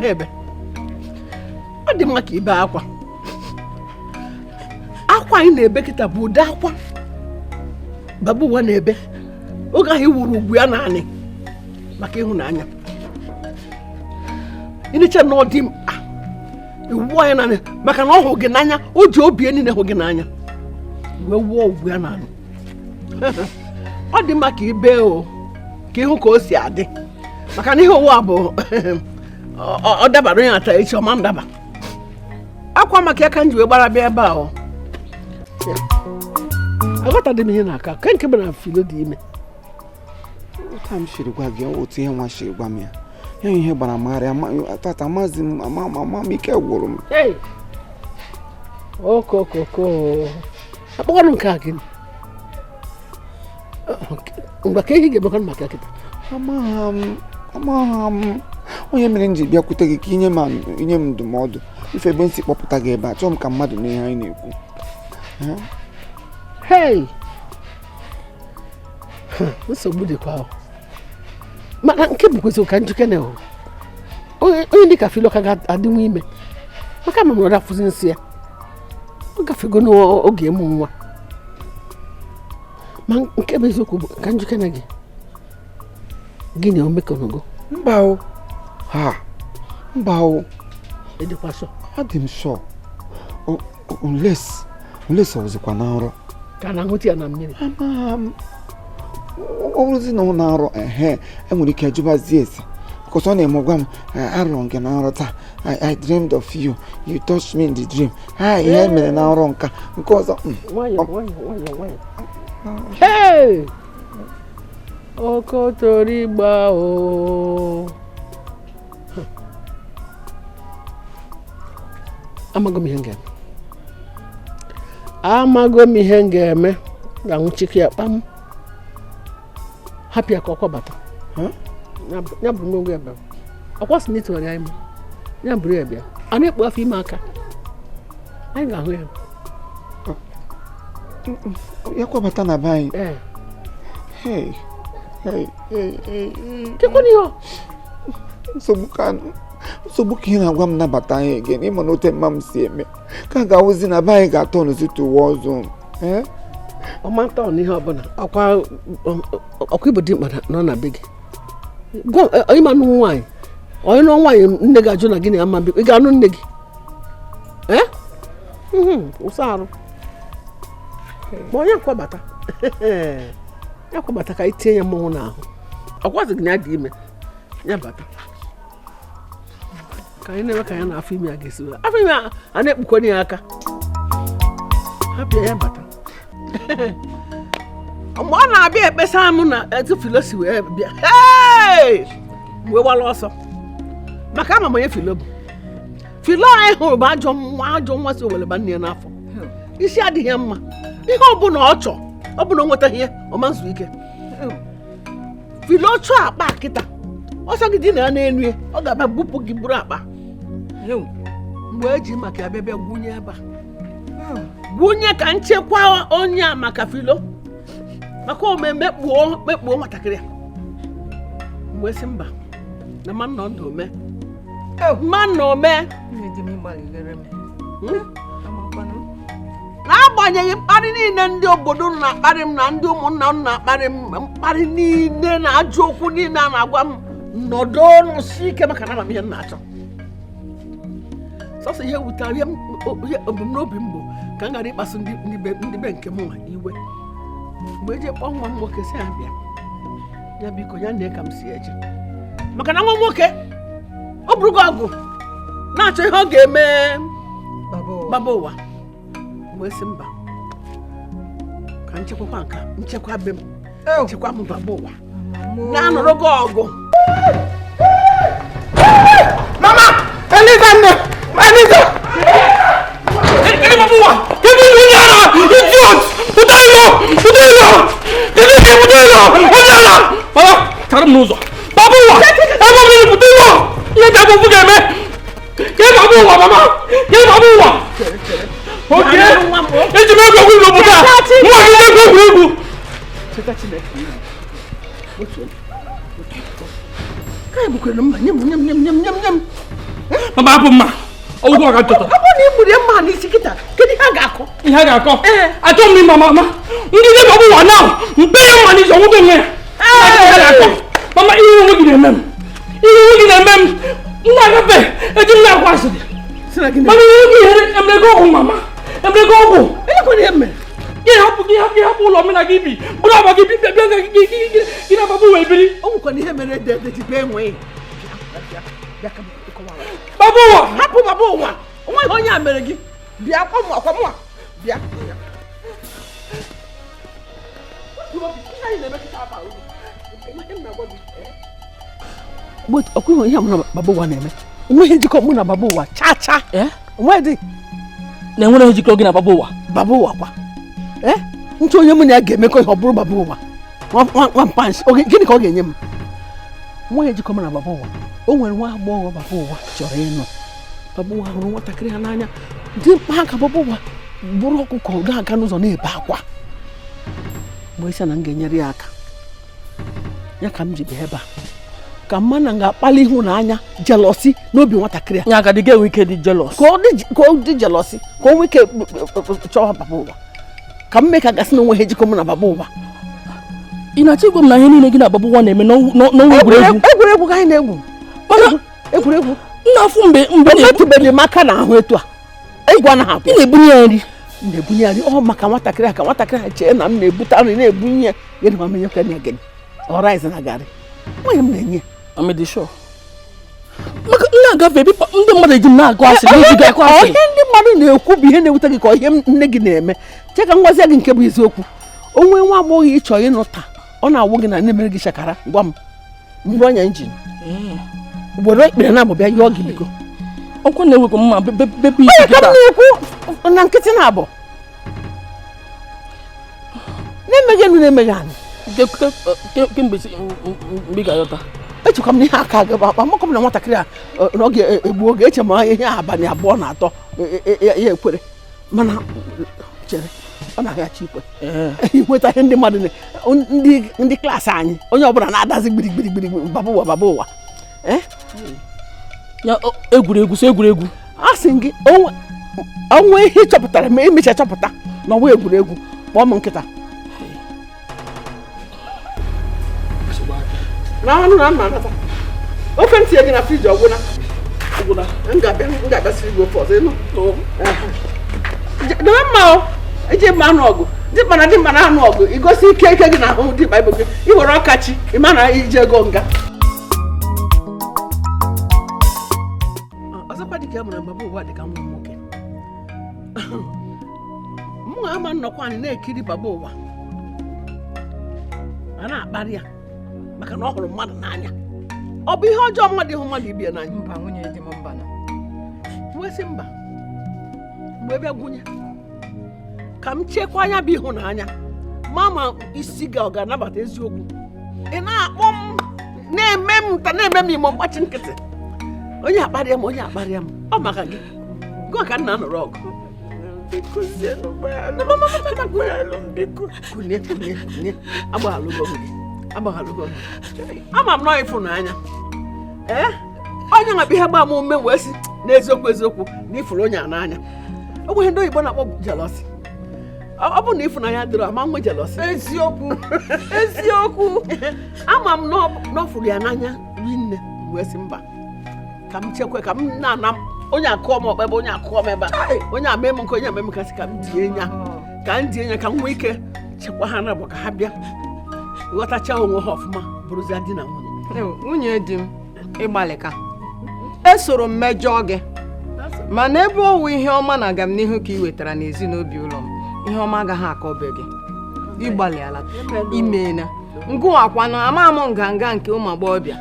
Ebe ọ dị maka ibe akwa anyị na-ebe kịta bụ ụdị akwa baba ụwa na-ebe oge ahụ iwuru ugwu ya naanị maka ịhụnanya ịnịcha na ọ dị mkpa iwu anya naanị maka na ọ hụ gị n'anya o ji obi niile hụ gị n'anya wee wuo ugwu ya naanị ọ dị maka ibe o ka ịhụ ka o si adị maka na ihe ụwa bụ ọ dabara onye ata echi ọma ndaba akwa maka aka nji wee gbara bịa ebe ahụ aghọtadị m ihe n'aka ka nke bara filo dị ime ka m shiri gwa gị otu ihe nwa shiri gwa m ya ihe gbara marịa tata maazị m ike gwụrụ m okokoko akpọkọrọ nke a gịnị mgbe ka ihe ga-emekọ maka kịta amagha m onye mere m ji bịakwute gị ka inye m ndụmọdụ ife ebe m si kpọpụta gị ebe a chọọ m ka mmadụ n'ihe anyị na-ekwu nsogbu dịkwa ahụ mana nke bụkwezi ka njike na onye dị ka filo ka ga-adịnwu ime maka ma mụrụ afụzi nsị ya ọ gafego n'oge ịmụ nwa ma nke bụ eziokwu bụ ka njike na gị na omekonogo mba o edikwa sọ adị m sọ unless ọ wụzikwa na nrọ ka na ahụta ya na mmiri ọ bụrụzi na ọ na-arọ enwere ike jụbazie esi because ọ na-eme gwa m arọ nke na nrọ taa I dreamed of you touched me in the dream ihe mere na nrọ nke ọzọ nwayọ okotorigba o amago m ihe m ga-eme ga-anwụchike ya kpam hapụ ya ka ọkwa bata ya bụrụ m ogwe ebe ọkwa si n'ịtụgharị anyị ya bụrụ ya bịa a na-ekpu afọ ime aka anyị ga-ahụ ya ya kwabata na be anyị kekwana ihe nsogbu ka ị na-agwa m nabata anyị ege n'ịma na ote mma m si eme ka a ga-awụzi na be anyị ga-atọ n'ụzụtụ ụwa ọzọ ọma ntọ n'ihe ọbụla ọkwa ibo dị mkpa nọ na be gị ịma nụ nwaanyị onye nọ nwaanyị nne gị ajụ na gị na ama biko ị ga-anụ nne gị ụsa arụ ma onye akwabata ka anyị tinye ya mmọnwụ n'ahụ ọkwazị gị na ya dị ime ya bata ka anyị na-eme ka ya na afọ ime ya ga-esi afọ ime a na-ekpukwana ya aka hapụ ya bata mgbe ọ na-abịa ekpesa m na etu filosi wee bịa wee gbara ọsọ maka ama m onye filo bụ filo anyị hụrụ bụ ajọ nwa si owere ba nne ya n'afọ isi adịghị ya mma ihe ọbụla ọ chọ ọbụla o nwetaghị ihe ọma nzu ike filo chọọ akpa kịta ọsọ gị dị na ya n'elu ya ọ ga-abịa bupụ gị buru akpa mgbe eji maka ya bịa gwunye ebe a gwunye ka nchekwa onye a maka filo maka ome mekpuo nwatakịrị mgbe si mba na mmanụ ndụ ome n'agbanyeghị mkparị niile ndị obodo na-akparị m na ndị ụmụnna m na-akparị m mkparị niile na ajọ okwu niile a na-agwa m nọdụ n'ụsị ike maka na amamihe m na-achọ sọsọ ihe wutere ihe ebumnobi m bụ ka m ghara ịkpasu ndị be nke m nwa iwe mgbe eji kpọọ nwa m nwoke si abịa ya biko ya na ka m si eje maka na nwa nwoke ọ bụrụgo ọgụ na-achọ ihe ọ ga-eme baba ụwa mgbe si mba ka nchekwakwa nka nchekwa be m nchekwa m baba ụwa na-anọrọ gị ọgụ. Mama! Eliza nne! Eliza! Babuwa! Kedu ihe nyara? Idiot! Udelo! Udelo! Kedu ihe udelo? Onyala! Mama, tara m n'ụzọ. Babuwa! Ebe m bụ udelo! Ihe ka bụ ga-eme. Ke babuwa mama! Ke babuwa! Oke! Eji m ego egwu n'obodo a. Nwa gị na-egwu egwu. Kai bukwere mma nyem. Mama abụ mma. Ọgwụgwọ ka chọtara. Ọ bụ na igburu mma n'isi kịta, kedu ihe a ga-akọ? Ihe a ga-akọ? Achọ m ịma mama. Ndị dị babuwa na mpe ya mma n'isi ọgwụgwọ nwe ya. Ihe ga-akọ. Mama ihe onwe gị na-eme m. Ihe onwe gị na-eme m. M na-agafe eji m na-akwa asịrị. Mama ihe gị emego ọgwụ mama. Emego ọgwụ. Elekwana ihe mere? Gị hapụ ụlọ mena gị bi. Bụrụ ọgba gị bịa gị na babu wee biri. Ọ nwekwana ihe mere ede ji bee enweghị. Babuwa! Hapụ Babuwa! Onweghị onye a mere gị. Bịa akwa m. Bịa. Ọkwa ihe mụ na Babuwa na-eme. Onweghị njikọ mụ na Babuwa cha. Onwedị. Na-enwere njikọ gị na Babuwa? Babuwa kwa. Ntụ onye mụ na ya ga-emekọ ihe ọ bụrụ Babuwa. Nwa mpanshi. Gịnị ka ọ ga-enye m? Onweghị njikọ mụ na Babuwa. O nwere nwa agbọghọ Babuwa chọrọ ịnụ. Babuwa hụrụ nwatakịrị ha n'anya. Dị mkpa ha ka Babuwa bụrụ ọkụkọ ga-aga n'ụzọ na-ebe akwa. Mgbe isi na m ga-enyere ya aka. Ya ka m ji bịa ebe a. Ka mma na ga-akpali ịhụnanya jealousy n'obi nwatakịrị a. Ya agadi ga-enwe ike dị jealous. Ka ọ dị jealousy, ka o nwee ike chọọ Babuwa. Ka m mee ka gasị na onweghị ejikọ mụ na Babuwa. Ị na-achọ igwe m na ihe niile gị na Babuwa na-eme n'ọnwa egwuregwu? Egwuregwu ka anyị na-egwu. Egwuregwu. Nnafu mgbe metụbeghị m aka n'ahụ etu a. Egwu anaghị apụ. Ị na-ebunye ya nri. Na-ebunye ya nri. Ọ maka nwatakịrị a ka nwatakịrị a chee na m na-ebute nri na-ebunye ya. Gịnị ma menye ka na-egene. Ọ rice na garị. Nwunye m na-enye. Amedi sure. Maka na-agafe ebe ndị mmadụ eji m na-agụ asịrị n'iji ga-akụ asịrị. Ihe ndị mmadụ na-ekwu bụ ihe na-ewute gị ka ihe nne gị na-eme. Chee ka ngwazi gị nke bụ eziokwu. Onwe nwa agbọghọ ị chọrọ ịnụ taa. Ọ na-awụ gị na na-emere gị shakara. Gwa m. Mbụ anya injin. Ugboro ikpere na-abụ bịa yọọ gị biko. Ọkwa na-ewekwa mma bebe isi kịta. Na-ekwu na nkịtị na-abụ. Na-emeghe enu na-emeghe anyị. Kemgbe mgbe ga-ayọta. Echekwa m n'ihe aka gị amakọ m na nwatakịrị a n'oge egbu oge eche ma ihe abalị 2 na 3 ya ekwere. Mana chere ọ na-aghachi ikwe. Inweta ihe ndị mmadụ ndị klaasị anyị onye ọbụla na-adazi gbirigbiri Babuwa. Ya egwuregwu. A sị gị onwe ihe chọpụtara ma emecha chọpụta na ọwa egwuregwu kpọọ m nkịta. Na ọnụ na mma nata. Ofe ntị gị na friji ọgwụna. M ga-abịasịrị gị ofe ọzọ ịnụ. Debe mma o. Eji mma anụ ọgụ. Dị mma na anụ ọgụ. Igosi ike gị na ahụ dị Baịbụl gị. I were ọkachi. Ị ma na iji ego nga. Ọzọkwa dịka ya mụrụ Babuwa dị ka nwa nwoke. Mụ ama nnọkwa anyị na-ekiri Babuwa. A na-akparị ya. Maka na ọ hụrụ mmadụ n'anya. Ọ bụ ihe ọjọọ mmadụ ịhụ mmadụ ibe n'anya. Mba, nwunye dị m mba na. Wesị mba. Mgbe ebe gwunye. Ka m chekwaa anya bụ ịhụnanya. Mama isi gị ọ ga-anabata eziokwu. Ị na-akpọ m na-eme m ime mgbachi nkịtị. Onye akparịa m. Ọ maka gị. Gụọ ka nna nọrọ ọgụ. Kunie. Agbaghalụgo gị. Ama m nọ ịfụnanya. Onye nwa bụ ihe gbaa m ume wee si n'eziokwu na ifuru onye a n'anya. Ọ bụ ihe ndị oyibo na-akpọ jealousy. Ọ bụ na ịfụnanya dịrị ama nwe jealousy. Eziokwu. Ama m n'ọfụrụ ya n'anya rinne wee si mba. Ka m chekwe ka m na-ana onye akụọ m ọkpa ebe onye akụọ m ebe a. Onye amee m nke onye amee m kasị ka m die nya. Ka m die nya ka m nwee ike chekwa ha na bụ ka ha bịa. Ịghọtacha onwe ha ọfụma bụrụzi di na nwunye. Nwunye di m ịgbalịka. Esoro m mejọọ gị. Mana ebe owu ihe ọma na-aga m n'ihu ka ị wetara n'ezi n'obi ụlọ m. Ihe ọma agaghị akọbe gị. Ịgbalịala imeela. ngụ akwanụ ama m nganga nke ụmụ agbọghọbịa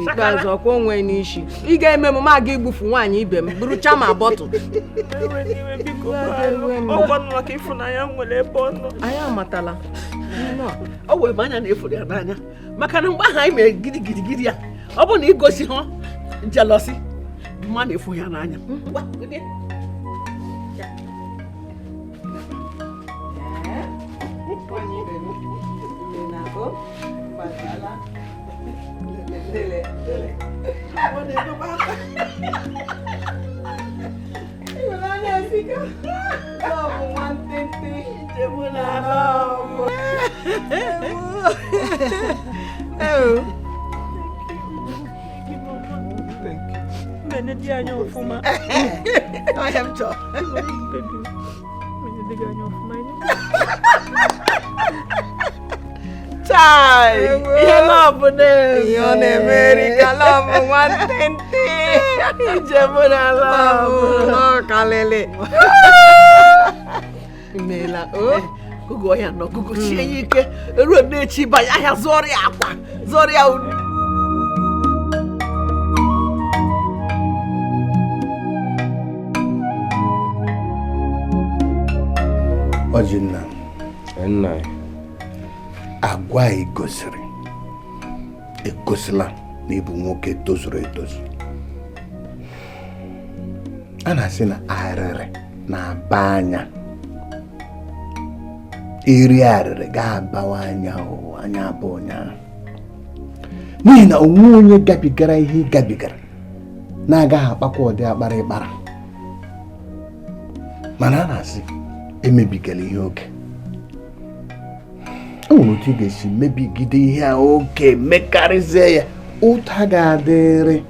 ikpeazụ ọkwa onwe n'isi ị ga-eme emume aga igbufu nwaanyị ibe m bụrụcha ma bọtụ anyị amatala o were m anya na-efuru ya n'anya maka na mgbe ahụ anyị mere gidigidi ya ọ bụ na igosi ha jelosi mma na-efu ya n'anya Chai, ihe love na-eme. Ihe ọ na-emeri ka love nwantịntị. Ijebu na love. N'ọkalịlị. Imeela o. Gugu ya nọ, gugu chie ya ike. Ruo n'echi banye ahịa zụọrọ ya akwa, zụọrọ ya unu. Ojinna. Nna. Agwa egosila na ịbụ nwoke tozuru etozu. A na-asị na arịrị na-aba anya. Iri arịrị ga-abawa anya anya abụ ụnyaahụ. N'ihi na onwe onye gabigara ihe gabigara na-agaghị akpakwa ụdị akpara ịkpara. Mana a na-asị emebigala ihe oke. O nwere otu ị ga-esi mebigide ihe a oke mekarịzie ya otu a ga-adịrị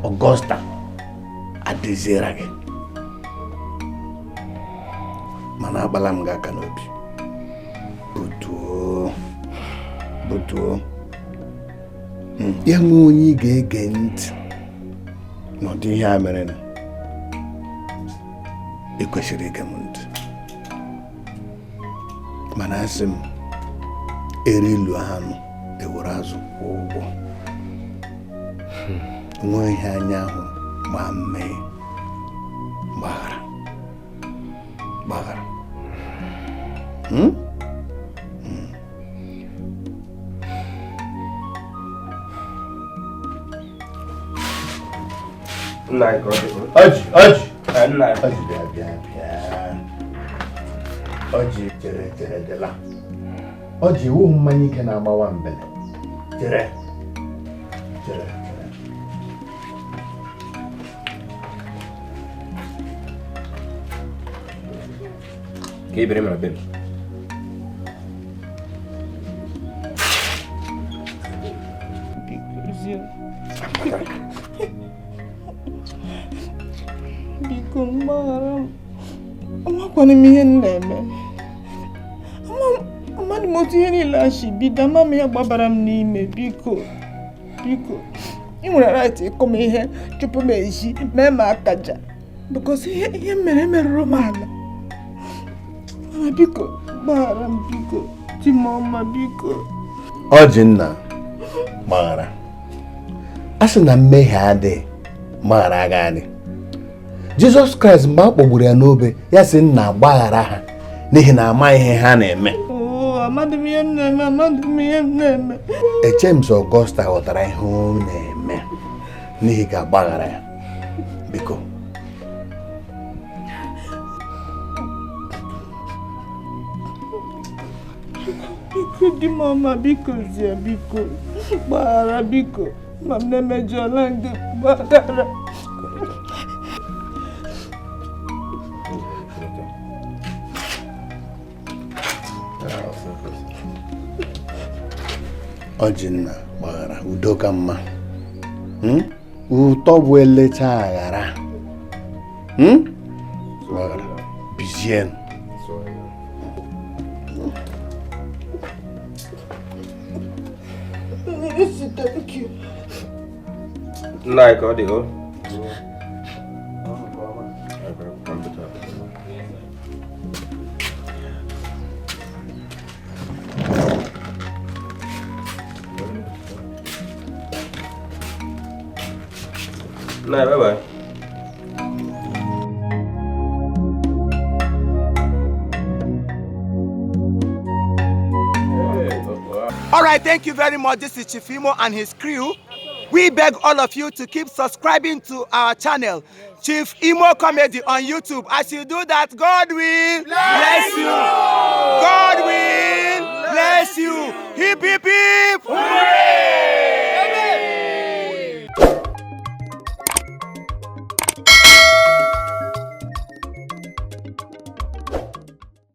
Ọgọsta adịziere gị. Mana agbala m gị aka n'obi. Butuo ya nwe onye ị ga-ege ntị n'ụdị ihe a mere na ekwesịrị ige m ntị. Mana asị m erilu anụ ewere azụ kwụọ ụgwọ. Nwe ihe anya ahụ gbaa mmehie gbaghara. Ọjị chere dela. Ọjị iwu mmanya ike na-agbawa mbele. Chere. Ka ibere m na be m. Biko mgbaghara m. Amakwana m ihe m na-eme. Amadị m otu ihe niile a si bido, ama m ihe gbabara m n'ime. Biko ị nwere right ịkọ m ihe, chụpụ m ezi, mee m akaja, because ihe mere merụrụ m ala. Mama biko gbaghara m, biko Timoma biko. Ojinna gbaghara. A sị na mmehie adịghị gbaghara agaghị. Jizọs Kraịst mgbe a kpọgburu ya n'obe ya sị nna gbaghara ha n'ihi na ama ihe ha na-eme. Amadị m ihe m na-eme. Eche m sọ Ọgọsta ghọtara ihe ọ na-eme n'ihi ka gbaghara ya. Biko di mama biko zie, biko gbaghara, biko ma m na-emejọla ndị gbaghara. Ojinna gbaghara, udo ka mma. Ụtọ bụ elecha aghara. Gbaghara bizie. Thank you. Like audio. Nah, bye-bye. All right, thank you very much. This is Chief Imo and his crew. We beg all of you to keep subscribing to our channel, Chief Imo Comedy on YouTube. As you do that, God will bless you. God will bless you. Hip, hip, hip.